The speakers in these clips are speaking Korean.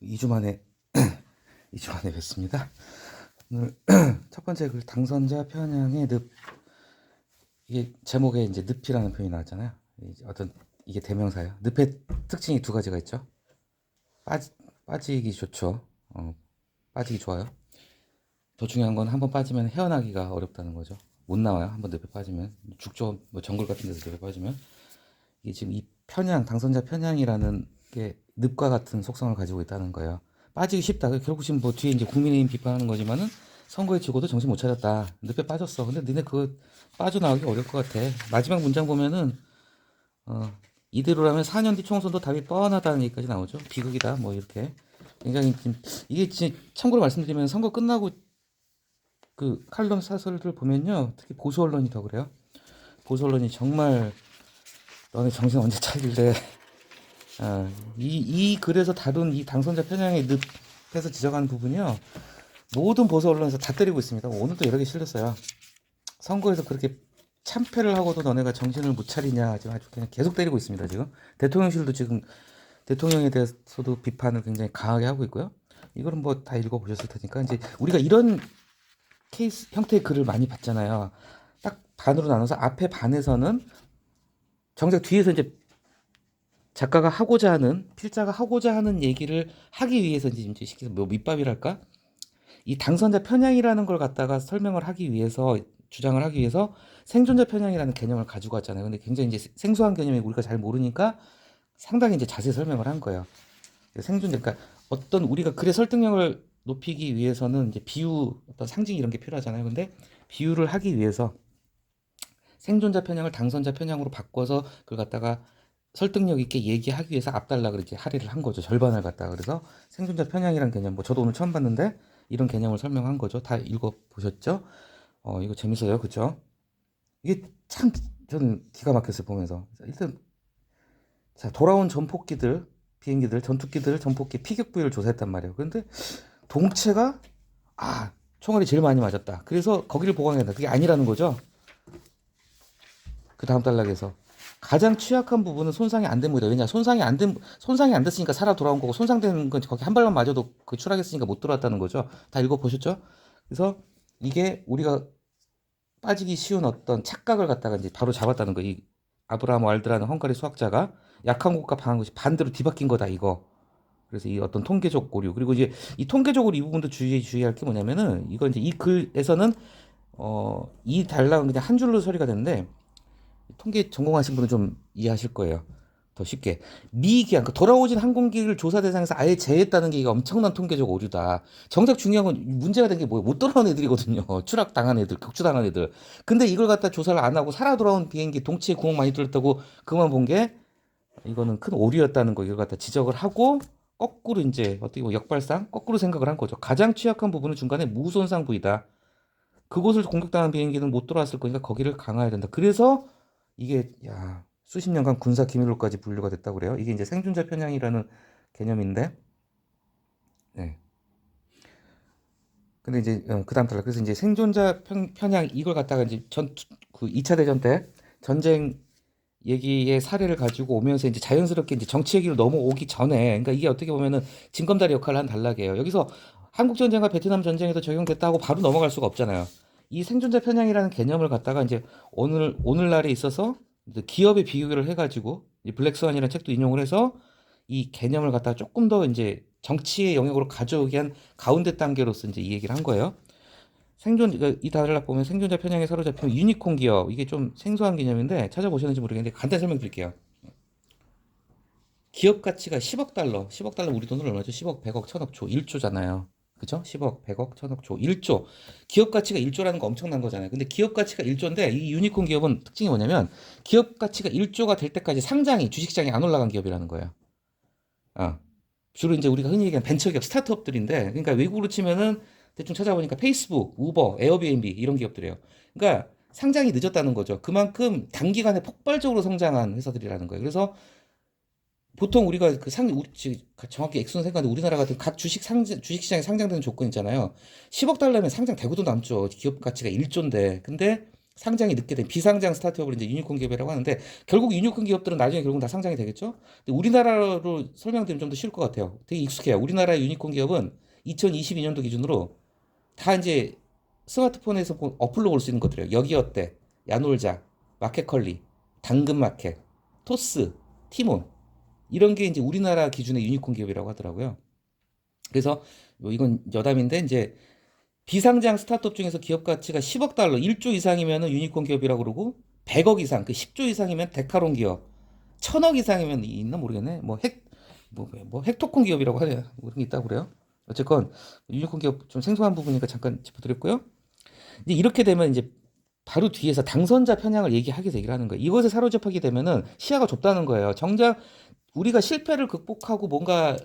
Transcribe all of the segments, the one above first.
2주 만에 2주 만에 뵙습니다. 오늘 첫 번째 글 당선자 편향의 늪. 이게 제목에 이제 늪이라는 표현이 나왔잖아요. 어떤 이게 대명사예요. 늪의 특징이 두 가지가 있죠. 빠지기 좋죠. 빠지기 좋아요. 더 중요한 건 한번 빠지면 헤어나기가 어렵다는 거죠. 못 나와요. 한번 늪에 빠지면 죽죠. 뭐 정글 같은 데서 늪에 빠지면. 이게 지금 이 편향, 당선자 편향이라는 게 늪과 같은 속성을 가지고 있다는 거예요. 빠지기 쉽다. 결국 지금 뭐 뒤에 이제 국민의힘 비판하는 거지만은 선거에 지고도 정신 못 차렸다. 늪에 빠졌어. 근데 니네 그거 빠져나오기 어려울 것 같아. 마지막 문장 보면은 이대로라면 4년 뒤 총선도 답이 뻔하다는 얘기까지 나오죠. 비극이다. 뭐 이렇게 굉장히 이게 참고로 말씀드리면 선거 끝나고 그 칼럼 사설들 보면요, 특히 보수 언론이 더 그래요. 보수 언론이 정말 너네 정신 언제 차릴래? 이 글에서 다룬 이 당선자 편향의 늪에서 지적하는 부분이요, 모든 보수 언론에서 다 때리고 있습니다. 오늘도 여러 개 실렸어요. 선거에서 그렇게 참패를 하고도 너네가 정신을 못 차리냐, 지금 아주 그냥 계속 때리고 있습니다. 지금 대통령실도 지금 대통령에 대해서도 비판을 굉장히 강하게 하고 있고요. 이거는 뭐 다 읽어보셨을 테니까. 이제 우리가 이런 케이스 형태의 글을 많이 봤잖아요. 딱 반으로 나눠서 앞에 반에서는 정작 뒤에서 이제 작가가 하고자 하는, 필자가 하고자 하는 얘기를 하기 위해서 이제 시켜서 뭐 밑밥이랄까? 이 당선자 편향이라는 걸 갖다가 설명을 하기 위해서, 주장을 하기 위해서 생존자 편향이라는 개념을 가지고 왔잖아요. 근데 굉장히 이제 생소한 개념이 우리가 잘 모르니까 상당히 이제 자세히 설명을 한 거예요. 생존자, 그러니까 어떤 우리가 글의 설득력을 높이기 위해서는 이제 비유, 어떤 상징 이런 게 필요하잖아요. 근데 비유를 하기 위해서 생존자 편향을 당선자 편향으로 바꿔서 그걸 갖다가 설득력 있게 얘기하기 위해서 앞달락을 이렇게 할애를 한 거죠. 절반을 갖다가. 그래서 생존자 편향이란 개념, 뭐 저도 오늘 처음 봤는데 이런 개념을 설명한 거죠. 다 읽어 보셨죠? 이거 재밌어요. 그죠? 이게 참 저는 기가 막혔어요, 보면서. 일단 자, 돌아온 전폭기들, 비행기들, 전투기들, 전폭기 피격 부위를 조사했단 말이에요. 그런데 동체가 총알이 제일 많이 맞았다. 그래서 거기를 보강했다. 그게 아니라는 거죠. 그 다음 단락에서 가장 취약한 부분은 손상이 안 된 부위다. 왜냐, 손상이 안 됐으니까 살아 돌아온 거고, 손상된 건 거기 한 발만 맞아도 그 추락했으니까 못 들어왔다는 거죠. 다 읽어 보셨죠? 그래서 이게 우리가 빠지기 쉬운 어떤 착각을 갖다가 이제 바로 잡았다는 거. 이 아브라함 왈드라는 헝가리 수학자가 약한 곳과 강한 곳이 반대로 뒤바뀐 거다, 이거. 그래서 이 어떤 통계적 오류, 그리고 이제 이 통계적으로 이 부분도 주의할 게 뭐냐면은, 이거 이제 이 글에서는 이 단락은 그냥 한 줄로 처리가 되는데, 통계 전공하신 분은 좀 이해하실 거예요. 더 쉽게. 미기한, 그 돌아오진 항공기를 조사 대상에서 아예 제외했다는 게 이게 엄청난 통계적 오류다. 정작 중요한 건 문제가 된 게 뭐예요? 못 돌아온 애들이거든요. 추락 당한 애들, 격추당한 애들. 근데 이걸 갖다 조사를 안 하고 살아 돌아온 비행기 동치에 구멍 많이 뚫렸다고 그만 본 게, 이거는 큰 오류였다는 거, 이걸 갖다 지적을 하고 거꾸로 이제 어떻게 보면 역발상 거꾸로 생각을 한 거죠. 가장 취약한 부분은 중간에 무손상 부위다. 그곳을 공격당한 비행기는 못 돌아왔을 거니까 거기를 강화해야 된다. 그래서 이게 수십 년간 군사 기밀로까지 분류가 됐다고 그래요. 이게 이제 생존자 편향이라는 개념인데, 네. 근데 이제 그다음 달라. 그래서 이제 생존자 편향, 이걸 갖다가 이제 그 2차 대전 때 전쟁 얘기의 사례를 가지고 오면서 이제 자연스럽게 이제 정치 얘기로 넘어오기 전에, 그러니까 이게 어떻게 보면은 징검다리 역할을 한 단락이에요. 여기서 한국 전쟁과 베트남 전쟁에도 적용됐다고 바로 넘어갈 수가 없잖아요. 이 생존자 편향이라는 개념을 갖다가 이제 오늘날에 있어서 이제 기업에 비교를 해가지고 이 블랙스완이라는 책도 인용을 해서 이 개념을 갖다가 조금 더 이제 정치의 영역으로 가져오기 위한 가운데 단계로서 이제 이 얘기를 한 거예요. 이 단락 보면 생존자 편향에 사로잡힌 유니콘 기업, 이게 좀 생소한 개념인데 찾아보셨는지 모르겠는데 간단히 설명드릴게요. 기업 가치가 10억 달러, 10억 달러 우리 돈으로 얼마죠? 10억, 100억, 1000억, 조, 1조잖아요. 그죠? 10억, 100억, 1000억, 조, 1조. 기업 가치가 1조라는 거 엄청난 거잖아요. 근데 기업 가치가 1조인데 이 유니콘 기업은 특징이 뭐냐면 기업 가치가 1조가 될 때까지 주식시장이 안 올라간 기업이라는 거예요. 주로 이제 우리가 흔히 얘기하는 벤처기업, 스타트업들인데, 그러니까 외국으로 치면은 대충 찾아보니까 페이스북, 우버, 에어비앤비 이런 기업들이에요. 그러니까 상장이 늦었다는 거죠. 그만큼 단기간에 폭발적으로 성장한 회사들이라는 거예요. 그래서 보통 우리가 정확히 액수는 생각하는데 우리나라 같은 각 주식시장에 상장되는 조건 있잖아요. 10억 달러면 상장되고도 남죠. 기업 가치가 1조인데. 근데 상장이 늦게 된 비상장 스타트업을 이제 유니콘 기업이라고 하는데 결국 유니콘 기업들은 나중에 결국 다 상장이 되겠죠. 근데 우리나라로 설명드리면 좀 더 쉬울 것 같아요. 되게 익숙해요. 우리나라의 유니콘 기업은 2022년도 기준으로 다 이제 스마트폰에서 어플로 볼 수 있는 것들이에요. 여기어때, 야놀자, 마켓컬리, 당근마켓, 토스, 티몬 이런 게 이제 우리나라 기준의 유니콘 기업이라고 하더라고요. 그래서 뭐 이건 여담인데 이제 비상장 스타트업 중에서 기업 가치가 10억 달러, 1조 이상이면 유니콘 기업이라고 그러고 100억 이상, 그 10조 이상이면 데카론 기업, 1000억 이상이면 있나 모르겠네. 뭐 헥토콘 기업이라고 하네요. 뭐 그런 게 있다고 그래요. 어쨌건 유니콘 기업 좀 생소한 부분이니까 잠깐 짚어드렸고요. 이제 이렇게 되면 이제 바로 뒤에서 당선자 편향을 얘기하기 위해서 얘기를 하는 거예요. 이것에 사로잡히게 되면은 시야가 좁다는 거예요. 정작 우리가 실패를 극복하고 뭔가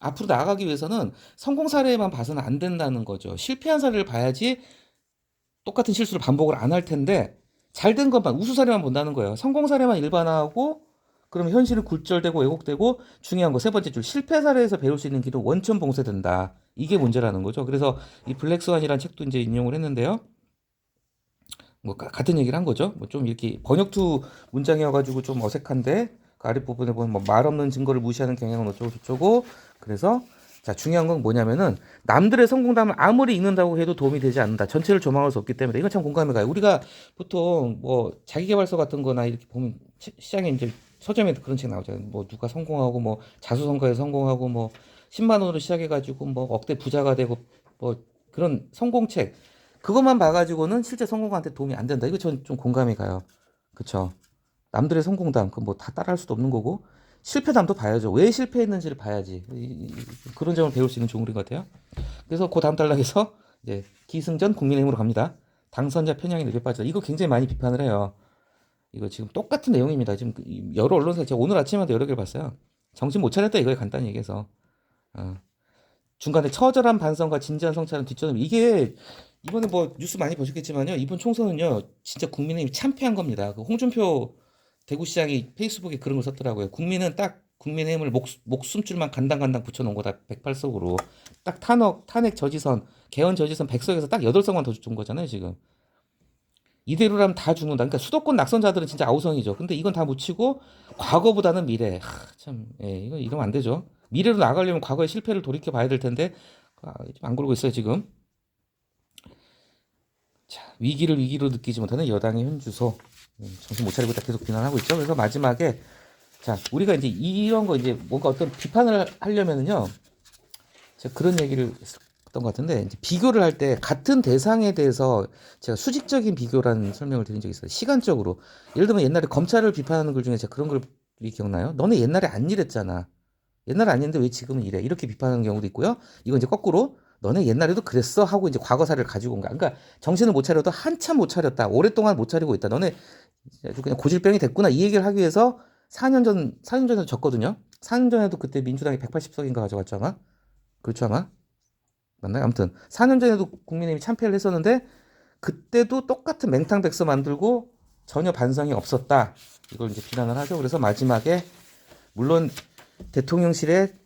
앞으로 나아가기 위해서는 성공 사례만 봐서는 안 된다는 거죠. 실패한 사례를 봐야지 똑같은 실수를 반복을 안 할 텐데 잘 된 것만 우수 사례만 본다는 거예요. 성공 사례만 일반화하고 그러면 현실은 굴절되고 왜곡되고 중요한 거 세 번째 줄 실패 사례에서 배울 수 있는 길은 원천 봉쇄된다. 이게 문제라는 거죠. 그래서 이 블랙스완이라는 책도 이제 인용을 했는데요. 뭐 같은 얘기를 한 거죠. 뭐 좀 이렇게 번역투 문장이어가지고 좀 어색한데 그 아랫부분에 보면 뭐 말 없는 증거를 무시하는 경향은 어쩌고 저쩌고 그래서 자 중요한 건 뭐냐면은 남들의 성공담을 아무리 읽는다고 해도 도움이 되지 않는다. 전체를 조망할 수 없기 때문에 이건 참 공감이 가요. 우리가 보통 뭐 자기계발서 같은 거나 이렇게 보면 시장에 이제 서점에 그런 책 나오잖아요. 뭐 누가 성공하고 뭐 자수성가에 성공하고 뭐 10만 원으로 시작해가지고 뭐 억대 부자가 되고 뭐 그런 성공책 그것만 봐가지고는 실제 성공한테 도움이 안 된다. 이거 전 좀 공감이 가요. 그쵸? 남들의 성공담, 그 뭐 다 따라할 수도 없는 거고, 실패담도 봐야죠. 왜 실패했는지를 봐야지. 그런 점을 배울 수 있는 좋은 글인 것 같아요. 그래서 그 다음 단락에서 이제 기승전 국민의힘으로 갑니다. 당선자 편향이 늪에 빠져. 이거 굉장히 많이 비판을 해요. 이거 지금 똑같은 내용입니다. 지금 여러 언론사 제가 오늘 아침에도 여러 개를 봤어요. 정신 못 차렸다 이거에 간단히 얘기해서. 어. 중간에 처절한 반성과 진지한 성찰은 뒷전음 이게 이번에 뭐 뉴스 많이 보셨겠지만요 이번 총선은요 진짜 국민의힘이 참패한 겁니다. 그 홍준표 대구시장이 페이스북에 그런 걸 썼더라고요. 국민은 딱 국민의힘을 목숨줄만 간당간당 붙여놓은 거다 108석으로 딱 탄핵 저지선 개헌 저지선 100석에서 딱 8석만 더 준 거잖아요 지금. 이대로라면 다 죽는다. 그러니까 수도권 낙선자들은 진짜 아우성이죠. 근데 이건 다 묻히고 과거보다는 미래. 참, 예, 이거 이러면 안 되죠. 미래로 나가려면 과거의 실패를 돌이켜 봐야 될 텐데 안 그러고 있어요 지금. 자, 위기를 위기로 느끼지 못하는 여당의 현주소. 정신 못 차리고 딱 계속 비난하고 있죠. 그래서 마지막에 자, 우리가 이제 이런 거 이제 뭔가 어떤 비판을 하려면은요. 제가 그런 얘기를 했던 것 같은데 이제 비교를 할 때 같은 대상에 대해서 제가 수직적인 비교라는 설명을 드린 적이 있어요. 시간적으로. 예를 들면 옛날에 검찰을 비판하는 글 중에 제가 그런 글이 기억나요? 너네 옛날에 안 이랬잖아. 옛날에 안 이랬는데 왜 지금은 이래? 이렇게 비판하는 경우도 있고요. 이건 이제 거꾸로 너네 옛날에도 그랬어 하고 이제 과거 사를 가지고 온 거야. 그러니까 정신을 못 차려도 한참 못 차렸다. 오랫동안 못 차리고 있다. 너네 아주 그냥 고질병이 됐구나. 이 얘기를 하기 위해서 4년 전에도 졌거든요. 4년 전에도 그때 민주당이 180석인가 가져갔죠 아마. 그렇죠 아마. 맞나요? 아무튼 4년 전에도 국민의힘이 참패를 했었는데 그때도 똑같은 맹탕백서 만들고 전혀 반성이 없었다. 이걸 이제 비난을 하죠. 그래서 마지막에 물론 대통령실의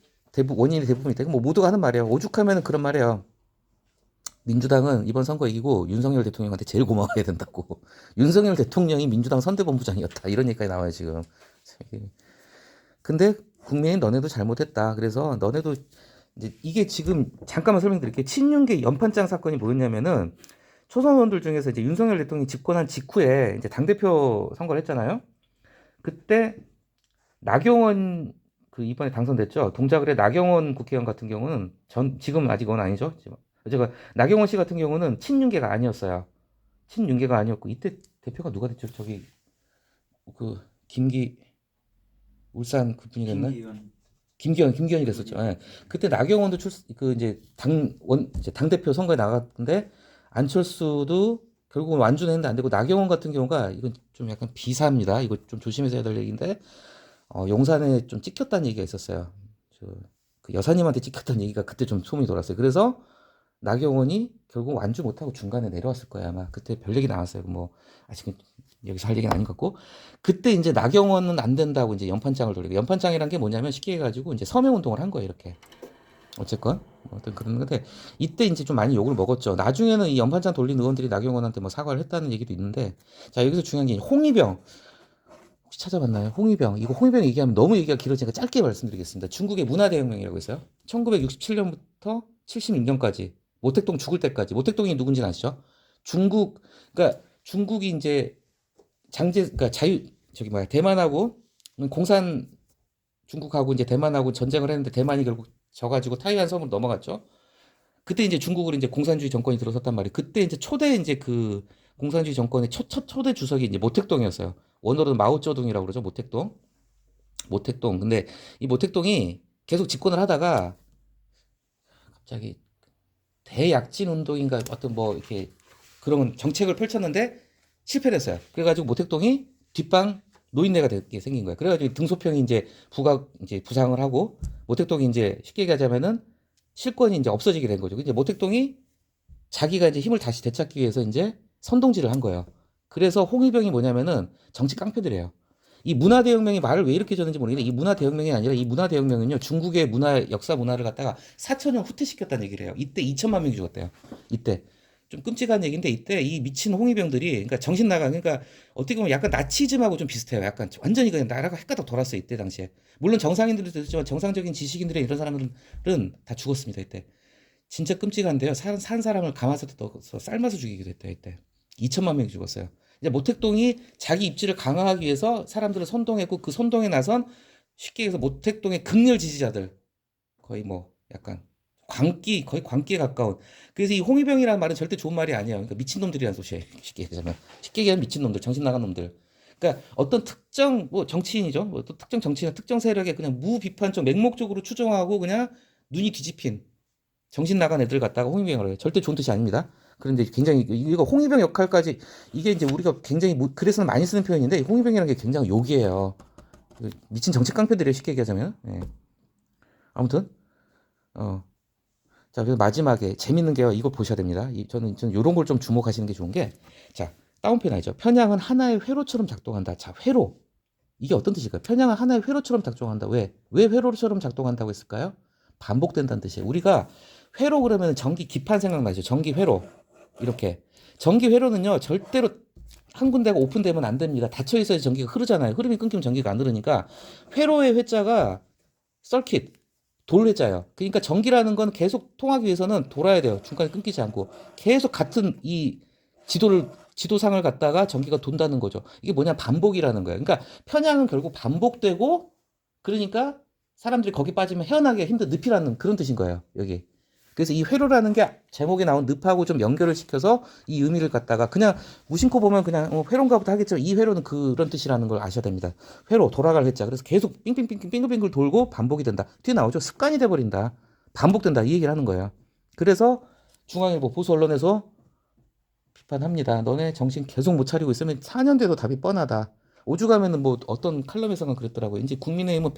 원인이 대부분 있다. 뭐 모두가 하는 말이에요. 오죽하면 그런 말이에요. 민주당은 이번 선거 이기고 윤석열 대통령한테 제일 고마워해야 된다고. 윤석열 대통령이 민주당 선대본부장이었다. 이런 얘기까지 나와요 지금. 근데 국민이 너네도 잘못했다. 그래서 너네도 이제 이게 지금 잠깐만 설명드릴게요. 친윤계 연판장 사건이 뭐였냐면은 초선 의원들 중에서 이제 윤석열 대통령이 집권한 직후에 이제 당대표 선거를 했잖아요. 그때 나경원 그 이번에 당선됐죠. 동작을 해 나경원 국회의원 같은 경우는 지금 아직 은 아니죠. 제가 나경원 씨 같은 경우는 친윤계가 아니었어요. 친윤계가 아니었고 이때 대표가 누가 됐죠? 저기 그 울산 그분이 됐나? 김기현이 됐었죠. 예. 그때 나경원도 그 이제 이제 당대표 선거에 나갔는데 안철수도 결국은 완주는 했는데 안 되고 나경원 같은 경우가 이건 좀 약간 비사입니다. 이거 좀 조심해서 해야 될 얘기인데 용산에 좀 찍혔다는 얘기가 있었어요. 그 여사님한테 찍혔다는 얘기가 그때 좀 소문이 돌았어요. 그래서 나경원이 결국 완주 못하고 중간에 내려왔을 거예요. 아마 그때 별 얘기 나왔어요. 뭐 아직은 여기서 할 얘기는 아닌 것 같고 그때 이제 나경원은 안 된다고 이제 연판장을 돌리고 연판장이란 게 뭐냐면 쉽게 해가지고 이제 서명 운동을 한 거예요. 이렇게 어쨌건 어떤 그런 건데 이때 이제 좀 많이 욕을 먹었죠. 나중에는 이 연판장 돌린 의원들이 나경원한테 뭐 사과를 했다는 얘기도 있는데 자 여기서 중요한 게 홍위병 혹시 찾아봤나요? 홍위병 이거 홍위병 얘기하면 너무 얘기가 길어지니까 짧게 말씀드리겠습니다. 중국의 문화대혁명이라고 있어요. 1967년부터 76년까지 모택동 죽을 때까지 모택동이 누군지 아시죠? 중국 그러니까 중국이 이제 장제 그러니까 자유 저기 뭐야 대만하고 공산 중국하고 이제 대만하고 전쟁을 했는데 대만이 결국 져가지고 타이완 섬으로 넘어갔죠. 그때 이제 중국으로 이제 공산주의 정권이 들어섰단 말이에요. 그때 이제 초대 이제 그 공산주의 정권의 첫 초대 주석이 이제 모택동이었어요. 원어로는 마오쩌둥이라고 그러죠. 모택동. 모택동. 근데 이 모택동이 계속 집권을 하다가 갑자기 대약진 운동인가 어떤 뭐 이렇게 그런 정책을 펼쳤는데 실패를 했어요. 그래가지고 모택동이 뒷방 노인네가 되게 생긴 거예요. 그래가지고 등소평이 이제 이제 부상을 하고 모택동이 이제 쉽게 얘기하자면은 실권이 이제 없어지게 된 거죠. 이제 모택동이 자기가 이제 힘을 다시 되찾기 위해서 이제 선동질을 한 거예요. 그래서 홍위병이 뭐냐면은 정치 깡패들이에요. 이 문화대혁명이 말을 왜 이렇게 줬는지 모르겠는데 이 문화대혁명이 아니라 이 문화대혁명은요 중국의 역사 문화를 갖다가 4천년 후퇴시켰다는 얘기를 해요. 이때 2천만 명이 죽었대요. 이때 좀 끔찍한 얘기인데 이때 이 미친 홍위병들이 그러니까 정신 나간 그러니까 어떻게 보면 약간 나치즘하고 좀 비슷해요. 약간 완전히 그냥 나라가 헷가닥 돌았어요 이때 당시에. 물론 정상인들도 있지만 정상적인 지식인들의 이런 사람들은 다 죽었습니다 이때. 진짜 끔찍한데요. 산 사람을 가마솥에 넣어서 삶아서 죽이기도 했대요 이때. 2천만 명이 죽었어요. 이제 모택동이 자기 입지를 강화하기 위해서 사람들을 선동했고 그 선동에 나선 쉽게 얘기해서 모택동의 극렬 지지자들 거의 뭐 약간 거의 광기에 가까운. 그래서 이 홍위병이라는 말은 절대 좋은 말이 아니에요. 그러니까 미친놈들이라는 소시예요. 쉽게 얘기하면 미친놈들, 정신 나간 놈들. 그러니까 어떤 특정 뭐 정치인이죠. 뭐 또 특정 정치인, 특정 세력에 그냥 무비판적 맹목적으로 추종하고 그냥 눈이 뒤집힌 정신 나간 애들 갖다가 홍위병을 해요. 절대 좋은 뜻이 아닙니다. 그런데 굉장히 이거 홍위병 역할까지 이게 이제 우리가 굉장히 그래서는 많이 쓰는 표현인데 홍위병이라는 게 굉장히 욕이에요. 미친 정치 깡패들이에요. 쉽게 얘기하자면. 예. 아무튼 자 그래서 마지막에 재밌는 게요. 이거 보셔야 됩니다. 저는 이런 걸 좀 주목하시는 게 좋은 게 자 다운표 나죠. 편향은 하나의 회로처럼 작동한다. 자 회로 이게 어떤 뜻일까요? 편향은 하나의 회로처럼 작동한다. 왜 회로처럼 작동한다고 했을까요? 반복된다는 뜻이에요. 우리가 회로 그러면 전기 기판 생각나죠. 전기 회로 이렇게 전기 회로는요 절대로 한 군데가 오픈되면 안 됩니다. 닫혀 있어야 전기가 흐르잖아요. 흐름이 끊기면 전기가 안 흐르니까 회로의 회자가 서킷 돌회자예요. 그러니까 전기라는 건 계속 통하기 위해서는 돌아야 돼요. 중간에 끊기지 않고 계속 같은 이 지도상을 갖다가 전기가 돈다는 거죠. 이게 뭐냐 반복이라는 거예요. 그러니까 편향은 결국 반복되고 그러니까 사람들이 거기 빠지면 헤어나기가 힘든 늪이라는 그런 뜻인 거예요. 여기. 그래서 이 회로라는 게 제목에 나온 늪하고 좀 연결을 시켜서 이 의미를 갖다가 그냥 무심코 보면 그냥 회로인가 보다 하겠지만 이 회로는 그런 뜻이라는 걸 아셔야 됩니다. 회로 돌아갈 회자. 그래서 계속 빙빙빙빙 빙글빙글 돌고 반복이 된다. 뒤에 나오죠. 습관이 돼 버린다. 반복된다. 이 얘기를 하는 거예요. 그래서 중앙일보 보수 언론에서 비판합니다. 너네 정신 계속 못 차리고 있으면 4년 돼도 답이 뻔하다. 오죽하면은 뭐 어떤 칼럼에서는 그랬더라고요. 이제 국민의힘은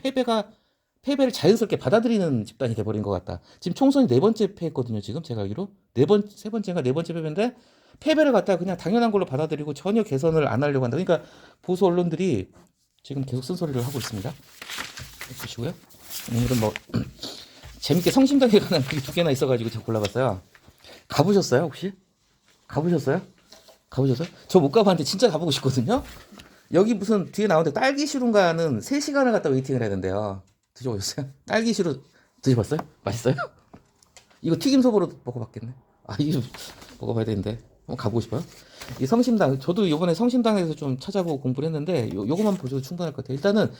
패배를 자연스럽게 받아들이는 집단이 돼버린 것 같다. 지금 총선이 네 번째 패했거든요. 지금 제가 알기로 세 번째가 네 번째 패배인데 패배를 갖다가 그냥 당연한 걸로 받아들이고 전혀 개선을 안 하려고 한다. 그러니까 보수 언론들이 지금 계속 쓴소리를 하고 있습니다. 보시고요. 오늘은 뭐 재밌게 성심당에 관한 글이 두 개나 있어가지고 제가 골라봤어요. 가보셨어요 혹시? 가보셨어요? 가보셨어요? 저 못 가봤는데 진짜 가보고 싶거든요. 여기 무슨 뒤에 나오는데 딸기 시루인가는 3시간을 갖다 웨이팅을 해야 된대요. 드셔보셨어요? 딸기 시루 드셔봤어요? 맛있어요? 이거 튀김소보로 먹어봤겠네. 아 이거 먹어봐야 되는데 한번 가보고 싶어요. 이 성심당 저도 이번에 성심당에서 좀 찾아보고 공부를 했는데 요거만 보셔도 충분할 것 같아요. 일단은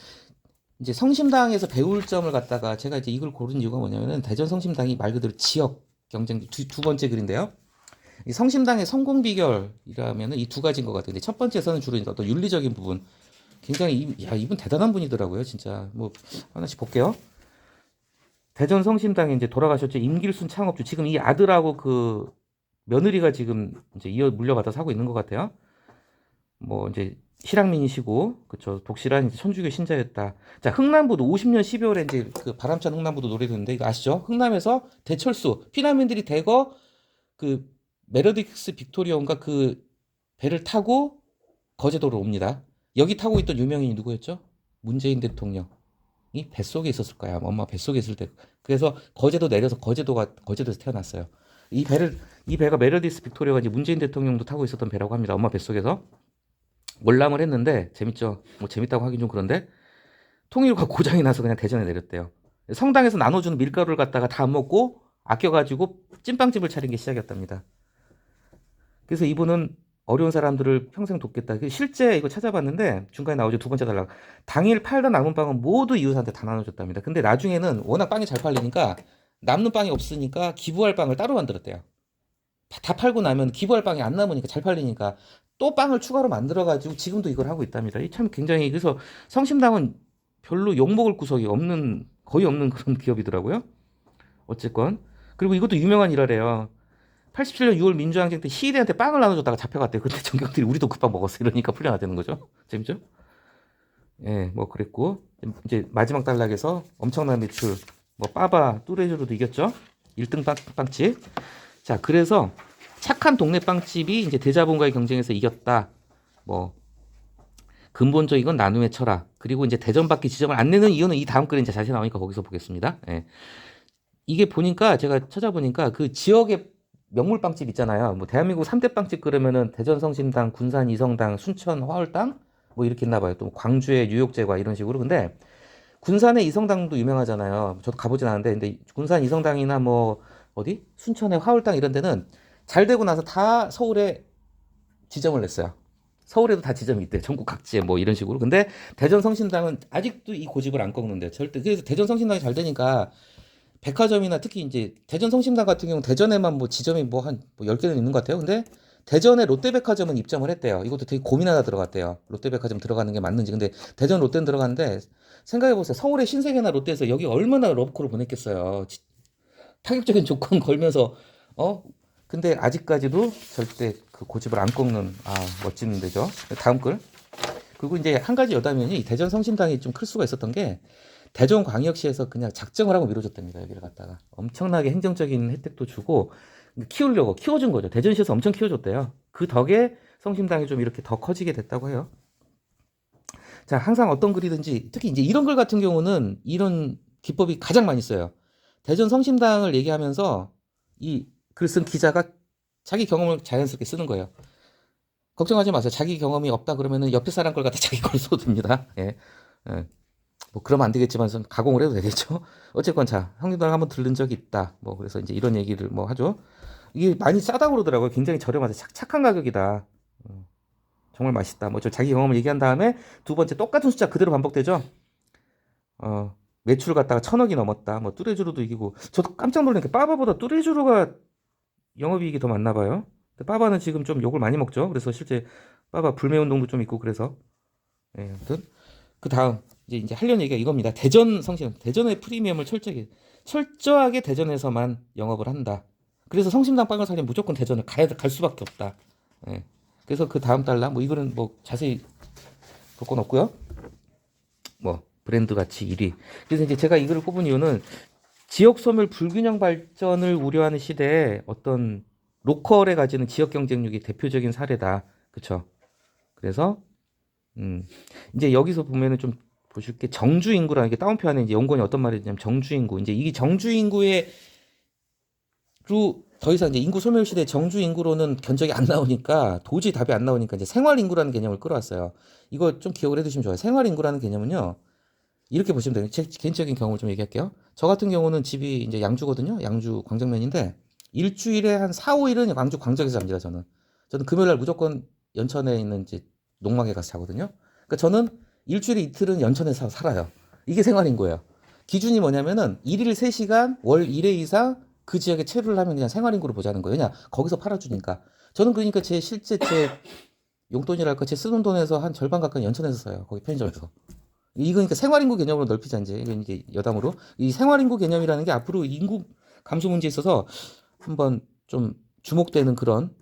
이제 성심당에서 배울 점을 갖다가 제가 이제 이걸 고른 이유가 뭐냐면은 대전 성심당이 말 그대로 지역 경쟁 두 번째 글인데요. 이 성심당의 성공 비결이라면은 이 두 가지인 것 같아요. 근데 첫 번째에서는 주로 이제 어떤 윤리적인 부분. 굉장히 이분 대단한 분이더라고요. 진짜 뭐 하나씩 볼게요. 대전 성심당에 이제 돌아가셨죠. 임길순 창업주. 지금 이 아들하고 그 며느리가 지금 이제 이어 물려받아서 하고 있는 것 같아요. 뭐 이제 실향민이시고 그쵸 독실한 이제 천주교 신자였다. 자 흥남부도 50년 12월에 이제 그 바람찬 흥남부도 노래됐는데 이거 아시죠? 흥남에서 대철수 피난민들이 대거 그 메르딕스 빅토리온가 그 배를 타고 거제도로 옵니다. 여기 타고 있던 유명인이 누구였죠? 문재인 대통령. 뱃속에 있었을 거야. 엄마 뱃속에 있을 때. 그래서 거제도 내려서 거제도에서 태어났어요. 이 배가 메르디스 빅토리아가 이제 문재인 대통령도 타고 있었던 배라고 합니다. 엄마 뱃속에서. 몰랑을 했는데 재밌죠. 뭐 재밌다고 하긴 좀 그런데 통일부가 고장이 나서 그냥 대전에 내렸대요. 성당에서 나눠주는 밀가루를 갖다가 다 안 먹고 아껴가지고 찐빵집을 차린 게 시작이었답니다. 그래서 이분은 어려운 사람들을 평생 돕겠다. 실제 이거 찾아봤는데 중간에 나오죠. 두 번째 달라. 당일 팔던 남은 빵은 모두 이웃한테 다 나눠줬답니다. 근데 나중에는 워낙 빵이 잘 팔리니까 남는 빵이 없으니까 기부할 빵을 따로 만들었대요. 다 팔고 나면 기부할 빵이 안 남으니까 잘 팔리니까 또 빵을 추가로 만들어가지고 지금도 이걸 하고 있답니다. 이 참 굉장히 그래서 성심당은 별로 욕먹을 구석이 없는 거의 없는 그런 기업이더라고요. 어쨌건 그리고 이것도 유명한 일화래요. 87년 6월 민주항쟁 때 시위대한테 빵을 나눠줬다가 잡혀갔대요. 근데 전경들이 우리도 그 빵 먹었어 이러니까 풀려나되는 거죠. 재밌죠? 예, 뭐 그랬고 이제 마지막 단락에서 엄청난 매출 뭐 빠바 뚜레쥬르도 이겼죠. 1등 빵집. 자, 그래서 착한 동네 빵집이 이제 대자본과의 경쟁에서 이겼다. 뭐 근본적인 건 나눔의 철학. 그리고 이제 대전밖에 지점을 안 내는 이유는 이 다음 글에 이제 자세히 나오니까 거기서 보겠습니다. 예. 이게 보니까 제가 찾아보니까 그 지역의 명물 빵집 있잖아요. 뭐 대한민국 3대 빵집 그러면은 대전 성심당, 군산 이성당, 순천 화월당 뭐 이렇게 있나 봐요. 또 광주의 뉴욕제과 이런 식으로. 근데 군산의 이성당도 유명하잖아요. 저도 가보진 않았는데 근데 군산 이성당이나 뭐 어디? 순천의 화월당 이런 데는 잘 되고 나서 다 서울에 지점을 냈어요. 서울에도 다 지점이 있대. 전국 각지에 뭐 이런 식으로. 근데 대전 성심당은 아직도 이 고집을 안 꺾는데 절대. 그래서 대전 성심당이 잘 되니까 백화점이나 특히 이제 대전 성심당 같은 경우는 대전에만 뭐 지점이 뭐 한 뭐 10개는 있는 것 같아요. 근데 대전에 롯데백화점은 입점을 했대요. 이것도 되게 고민하다 들어갔대요. 롯데백화점 들어가는 게 맞는지. 근데 대전 롯데는 들어갔는데 생각해보세요. 서울의 신세계나 롯데에서 여기 얼마나 러브콜을 보냈겠어요. 파격적인 조건 걸면서 어? 근데 아직까지도 절대 그 고집을 안 꺾는 멋진 데죠. 다음 글. 그리고 이제 한 가지 여담이니 대전 성심당이 좀 클 수가 있었던 게 대전광역시에서 그냥 작정을 하고 밀어줬답니다. 여기를 갖다가 엄청나게 행정적인 혜택도 주고 키우려고 키워준 거죠. 대전시에서 엄청 키워줬대요. 그 덕에 성심당이 좀 이렇게 더 커지게 됐다고 해요. 자, 항상 어떤 글이든지 특히 이제 이런 글 같은 경우는 이런 기법이 가장 많이 써요. 대전 성심당을 얘기하면서 이 글 쓴 기자가 자기 경험을 자연스럽게 쓰는 거예요. 걱정하지 마세요. 자기 경험이 없다 그러면은 옆에 사람 걸 갖다 자기 걸 써도 됩니다. 예. 예. 뭐 그러면 안 되겠지만 가공을 해도 되겠죠. 어쨌건 자, 성심당 한번 들른 적이 있다. 뭐 그래서 이제 이런 얘기를 뭐 하죠. 이게 많이 싸다고 그러더라고요. 굉장히 저렴하다. 착한 가격이다. 정말 맛있다. 뭐 저 자기 경험을 얘기한 다음에 두 번째 똑같은 숫자 그대로 반복되죠. 매출 갖다가 1,000억이 넘었다. 뭐 뚜레쥬르도 이기고 저도 깜짝 놀란 게 빠바보다 뚜레쥬르가 영업이익이 더 많나 봐요. 근데 빠바는 지금 좀 욕을 많이 먹죠. 그래서 실제 빠바 불매 운동도 좀 있고 그래서 예, 아무튼 그 다음 이제 하려는 얘기가 이겁니다. 대전 성심 대전의 프리미엄을 철저하게 대전에서만 영업을 한다. 그래서 성심당 빵을 사려면 무조건 대전을 갈 수밖에 없다. 예. 그래서 그 다음 달라 뭐 이거는 뭐 자세히 볼 건 없고요. 뭐 브랜드 가치 1위. 그래서 이제 제가 이거를 꼽은 이유는 지역 소멸 불균형 발전을 우려하는 시대에 어떤 로컬에 가지는 지역 경쟁력이 대표적인 사례다. 그쵸? 그래서 이제 여기서 보면은 좀 보실 게 정주 인구라는 게 다운표 안에 이제 연구원이 어떤 말이 있냐면 정주 인구. 이제 이게 정주 인구의 더 이상 이제 인구 소멸 시대 정주 인구로는 견적이 안 나오니까 도저히 답이 안 나오니까 이제 생활 인구라는 개념을 끌어왔어요. 이거 좀 기억을 해두시면 좋아요. 생활 인구라는 개념은요. 이렇게 보시면 돼요. 제 개인적인 경험을 좀 얘기할게요. 저 같은 경우는 집이 이제 양주거든요. 양주 광정면인데 일주일에 한 4, 5일은 양주 광정에서 잡니다. 저는 금요일 날 무조건 연천에 있는 이제 농막에 가서 자거든요. 그러니까 저는 일주일에 이틀은 연천에서 살아요. 이게 생활인 거예요. 기준이 뭐냐면은 일일 3시간 월 1회 이상 그 지역에 체류를 하면 그냥 생활인구로 보자는 거예요. 왜냐 거기서 팔아주니까. 저는 그러니까 제 용돈이랄까 제 쓰는 돈에서 한 절반 가까이 연천에서 써요. 거기 편의점에서. 이거 그러니까 생활인구 개념으로 넓히자 이제 이게 여담으로 이 생활인구 개념이라는 게 앞으로 인구 감소 문제에 있어서 한번 좀 주목되는 그런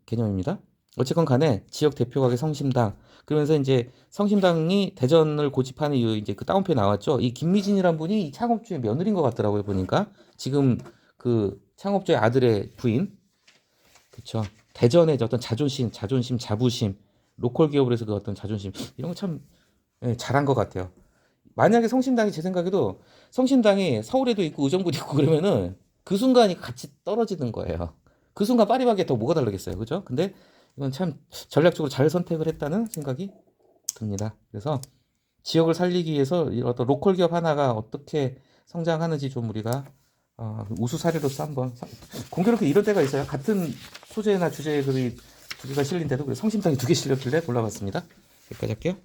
개념입니다. 어쨌건 간에 지역 대표각의 성심당 그러면서 이제 성심당이 대전을 고집하는 이유 이제 그 다운표에 나왔죠. 이 김미진이란 분이 이 창업주의 며느리인 것 같더라고요 보니까 지금 그 창업주의 아들의 부인 그렇죠. 대전의 어떤 자존심, 자부심, 로컬 기업으로 해서 그 어떤 자존심 이런 거 참 잘한 것 같아요. 만약에 성심당이 제 생각에도 성심당이 서울에도 있고 의정부도 있고 그러면은 그 순간이 같이 떨어지는 거예요. 그 순간 파리바게뜨 더 뭐가 다르겠어요, 그죠? 근데 이건 참 전략적으로 잘 선택을 했다는 생각이 듭니다. 그래서 지역을 살리기 위해서 이 어떤 로컬 기업 하나가 어떻게 성장하는지 좀 우리가 우수 사례로서 한번 공교롭게 이런 때가 있어요. 같은 소재나 주제에 글이 두 개가 실린데도 그래서 성심당이 두 개 실렸길래 골라봤습니다. 여기까지 할게요.